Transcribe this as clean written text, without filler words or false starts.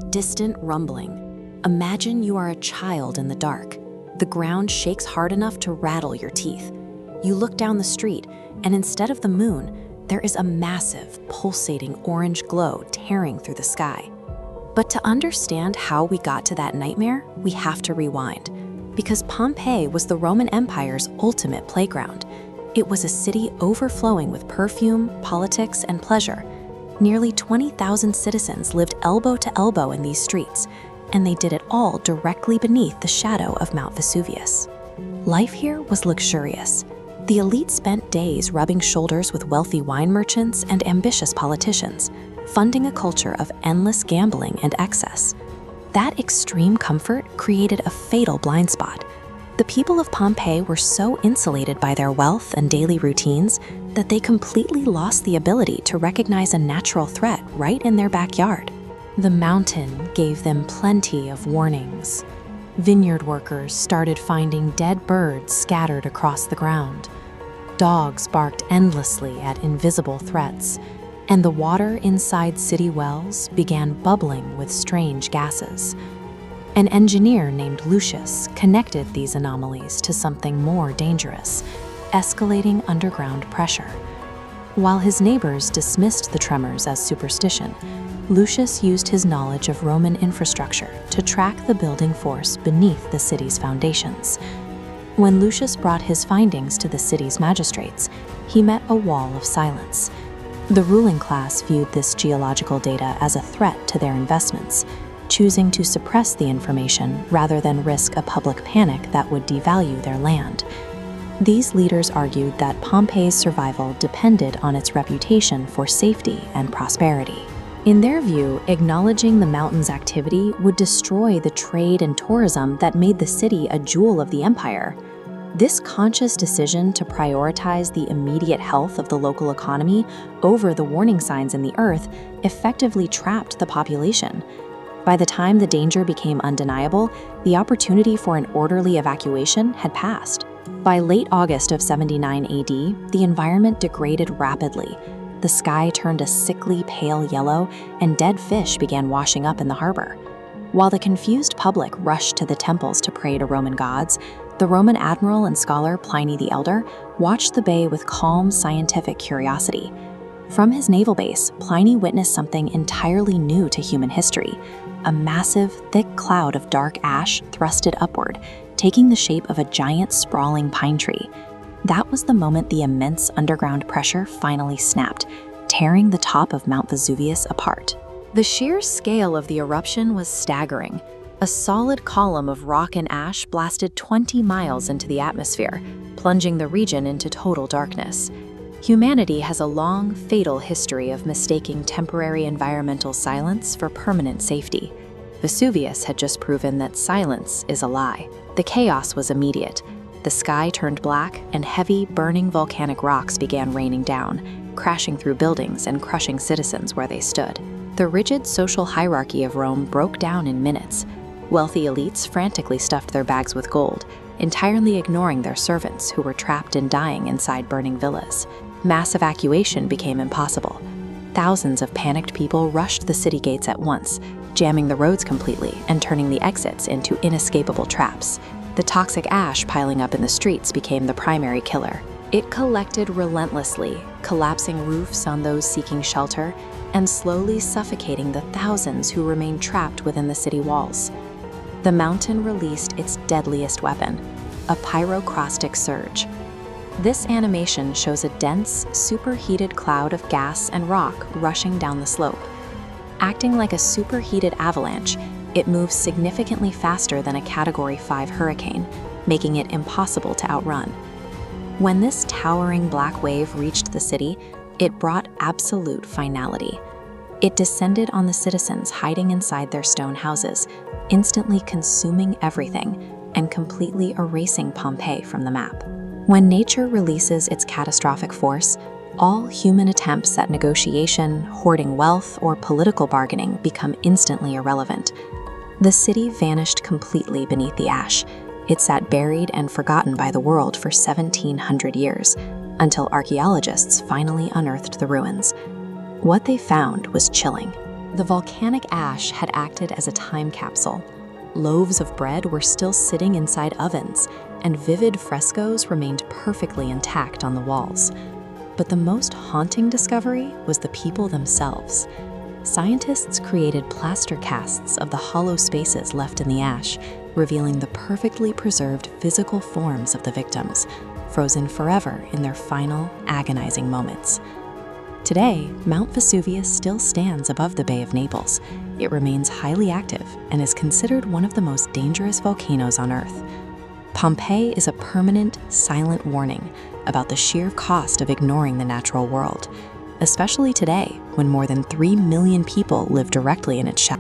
Distant rumbling. Imagine you are a child in the dark. The ground shakes hard enough to rattle your teeth. You look down the street, and instead of the moon, there is a massive, pulsating orange glow tearing through the sky. But to understand how we got to that nightmare, we have to rewind. Because Pompeii was the Roman Empire's ultimate playground. It was a city overflowing with perfume, politics, and pleasure. Nearly 20,000 citizens lived elbow to elbow in these streets, and they did it all directly beneath the shadow of Mount Vesuvius. Life here was luxurious. The elite spent days rubbing shoulders with wealthy wine merchants and ambitious politicians, funding a culture of endless gambling and excess. That extreme comfort created a fatal blind spot. The people of Pompeii were so insulated by their wealth and daily routines that they completely lost the ability to recognize a natural threat right in their backyard. The mountain gave them plenty of warnings. Vineyard workers started finding dead birds scattered across the ground. Dogs barked endlessly at invisible threats, and the water inside city wells began bubbling with strange gases. An engineer named Lucius connected these anomalies to something more dangerous, escalating underground pressure. While his neighbors dismissed the tremors as superstition, Lucius used his knowledge of Roman infrastructure to track the building force beneath the city's foundations. When Lucius brought his findings to the city's magistrates, he met a wall of silence. The ruling class viewed this geological data as a threat to their investments, choosing to suppress the information rather than risk a public panic that would devalue their land. These leaders argued that Pompeii's survival depended on its reputation for safety and prosperity. In their view, acknowledging the mountain's activity would destroy the trade and tourism that made the city a jewel of the empire. This conscious decision to prioritize the immediate health of the local economy over the warning signs in the earth effectively trapped the population. By the time the danger became undeniable, the opportunity for an orderly evacuation had passed. By late August of 79 AD, the environment degraded rapidly. The sky turned a sickly pale yellow, and dead fish began washing up in the harbor. While the confused public rushed to the temples to pray to Roman gods, the Roman admiral and scholar Pliny the Elder watched the bay with calm scientific curiosity. From his naval base, Pliny witnessed something entirely new to human history. A massive, thick cloud of dark ash thrusted upward, taking the shape of a giant, sprawling pine tree. That was the moment the immense underground pressure finally snapped, tearing the top of Mount Vesuvius apart. The sheer scale of the eruption was staggering. A solid column of rock and ash blasted 20 miles into the atmosphere, plunging the region into total darkness. Humanity has a long, fatal history of mistaking temporary environmental silence for permanent safety. Vesuvius had just proven that silence is a lie. The chaos was immediate. The sky turned black, and heavy, burning volcanic rocks began raining down, crashing through buildings and crushing citizens where they stood. The rigid social hierarchy of Rome broke down in minutes. Wealthy elites frantically stuffed their bags with gold, entirely ignoring their servants who were trapped and dying inside burning villas. Mass evacuation became impossible. Thousands of panicked people rushed the city gates at once, jamming the roads completely and turning the exits into inescapable traps. The toxic ash piling up in the streets became the primary killer. It collected relentlessly, collapsing roofs on those seeking shelter and slowly suffocating the thousands who remained trapped within the city walls. The mountain released its deadliest weapon, a pyroclastic surge. This animation shows a dense, superheated cloud of gas and rock rushing down the slope. Acting like a superheated avalanche, it moves significantly faster than a Category 5 hurricane, making it impossible to outrun. When this towering black wave reached the city, it brought absolute finality. It descended on the citizens hiding inside their stone houses, instantly consuming everything and completely erasing Pompeii from the map. When nature releases its catastrophic force, all human attempts at negotiation, hoarding wealth, or political bargaining become instantly irrelevant. The city vanished completely beneath the ash. It sat buried and forgotten by the world for 1,700 years, until archaeologists finally unearthed the ruins. What they found was chilling. The volcanic ash had acted as a time capsule. Loaves of bread were still sitting inside ovens, and vivid frescoes remained perfectly intact on the walls. But the most haunting discovery was the people themselves. Scientists created plaster casts of the hollow spaces left in the ash, revealing the perfectly preserved physical forms of the victims, frozen forever in their final, agonizing moments. Today, Mount Vesuvius still stands above the Bay of Naples. It remains highly active and is considered one of the most dangerous volcanoes on Earth. Pompeii is a permanent, silent warning about the sheer cost of ignoring the natural world, especially today when more than 3 million people live directly in its shadow.